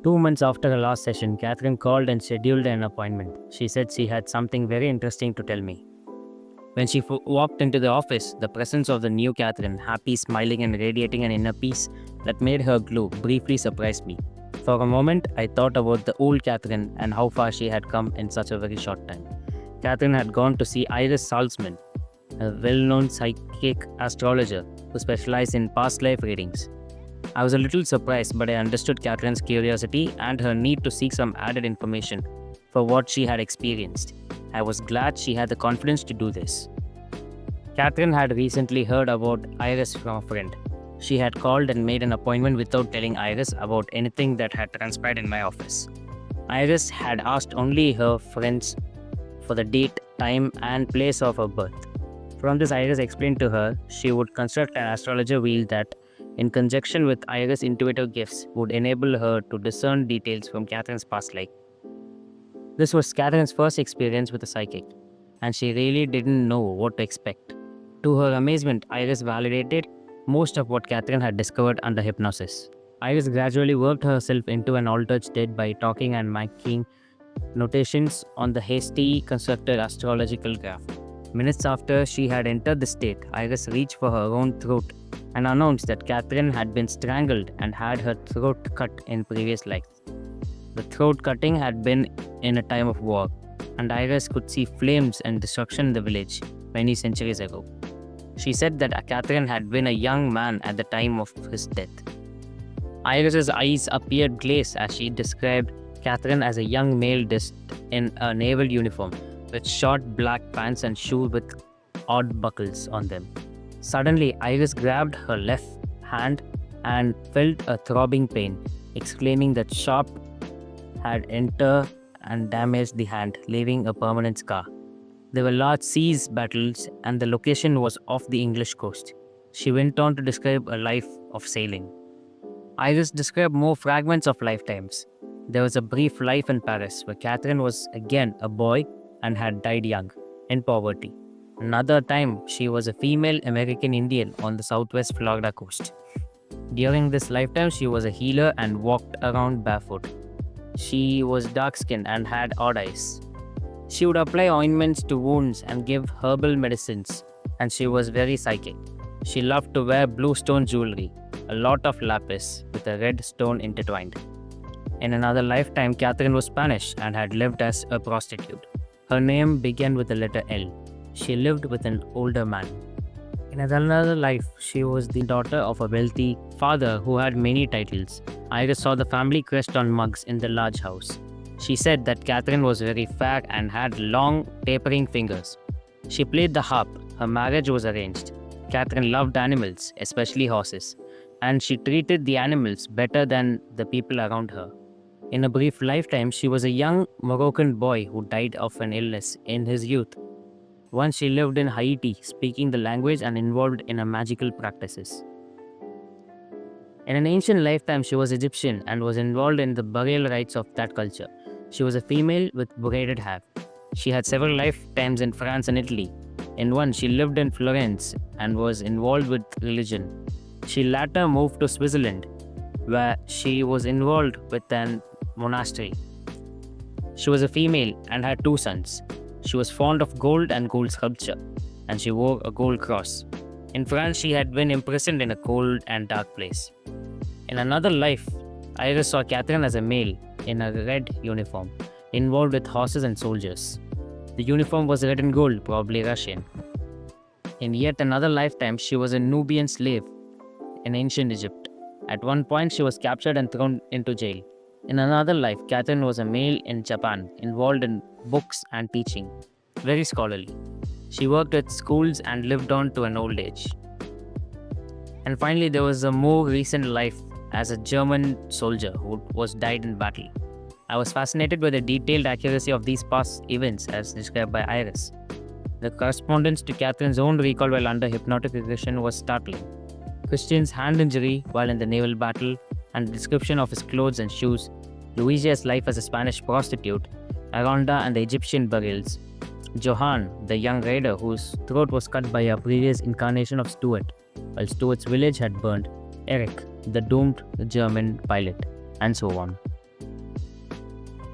2 months after her last session, Catherine called and scheduled an appointment. She said she had something very interesting to tell me. When she walked into the office, the presence of the new Catherine, happy, smiling, and radiating an inner peace that made her glow, briefly surprised me. For a moment, I thought about the old Catherine and how far she had come in such a very short time. Catherine had gone to see Iris Salzman, a well-known psychic astrologer who specialized in past life readings. I was a little surprised, but I understood Catherine's curiosity and her need to seek some added information for what she had experienced. I was glad she had the confidence to do this. Catherine had recently heard about Iris from a friend. She had called and made an appointment without telling Iris about anything that had transpired in my office. Iris had asked only her friends for the date, time, and place of her birth. From this, Iris explained to her she would construct an astrologer wheel that, in conjunction with Iris' intuitive gifts, would enable her to discern details from Catherine's past life. This was Catherine's first experience with a psychic, and she really didn't know what to expect. To her amazement, Iris validated most of what Catherine had discovered under hypnosis. Iris gradually worked herself into an altered state by talking and making notations on the hastily constructed astrological graph. Minutes after she had entered the state, Iris reached for her own throat and announced that Catherine had been strangled and had her throat cut in previous lives. The throat cutting had been in a time of war, and Iris could see flames and destruction in the village many centuries ago. She said that Catherine had been a young man at the time of his death. Iris's eyes appeared glazed as she described Catherine as a young male dressed in a naval uniform with short black pants and shoes with odd buckles on them. Suddenly, Iris grabbed her left hand and felt a throbbing pain, exclaiming that sharp had entered and damaged the hand, leaving a permanent scar. There were large seas battles and the location was off the English coast. She went on to describe a life of sailing. Iris described more fragments of lifetimes. There was a brief life in Paris where Catherine was again a boy and had died young, in poverty. Another time, she was a female American Indian on the southwest Florida coast. During this lifetime, she was a healer and walked around barefoot. She was dark-skinned and had odd eyes. She would apply ointments to wounds and give herbal medicines, and she was very psychic. She loved to wear blue stone jewelry, a lot of lapis with a red stone intertwined. In another lifetime, Catherine was Spanish and had lived as a prostitute. Her name began with the letter L. She lived with an older man. In another life, she was the daughter of a wealthy father who had many titles. Iris saw the family crest on mugs in the large house. She said that Catherine was very fair and had long, tapering fingers. She played the harp. Her marriage was arranged. Catherine loved animals, especially horses, and she treated the animals better than the people around her. In a brief lifetime, she was a young Moroccan boy who died of an illness in his youth. Once she lived in Haiti, speaking the language and involved in magical practices. In an ancient lifetime, she was Egyptian and was involved in the burial rites of that culture. She was a female with braided hair. She had several lifetimes in France and Italy. In one, she lived in Florence and was involved with religion. She later moved to Switzerland, where she was involved with an monastery. She was a female and had 2 sons. She was fond of gold and gold sculpture, and she wore a gold cross. In France, she had been imprisoned in a cold and dark place. In another life, Iris saw Catherine as a male in a red uniform, involved with horses and soldiers. The uniform was red and gold, probably Russian. In yet another lifetime, she was a Nubian slave in ancient Egypt. At one point, she was captured and thrown into jail. In another life, Catherine was a male in Japan, involved in books and teaching, very scholarly. She worked at schools and lived on to an old age. And finally, there was a more recent life as a German soldier who was died in battle. I was fascinated by the detailed accuracy of these past events as described by Iris. The correspondence to Catherine's own recall while under hypnotic regression was startling. Christian's hand injury while in the naval battle and the description of his clothes and shoes, Luigi's life as a Spanish prostitute, Aronda and the Egyptian burials, Johann, the young raider whose throat was cut by a previous incarnation of Stuart, while Stuart's village had burned, Eric, the doomed German pilot, and so on.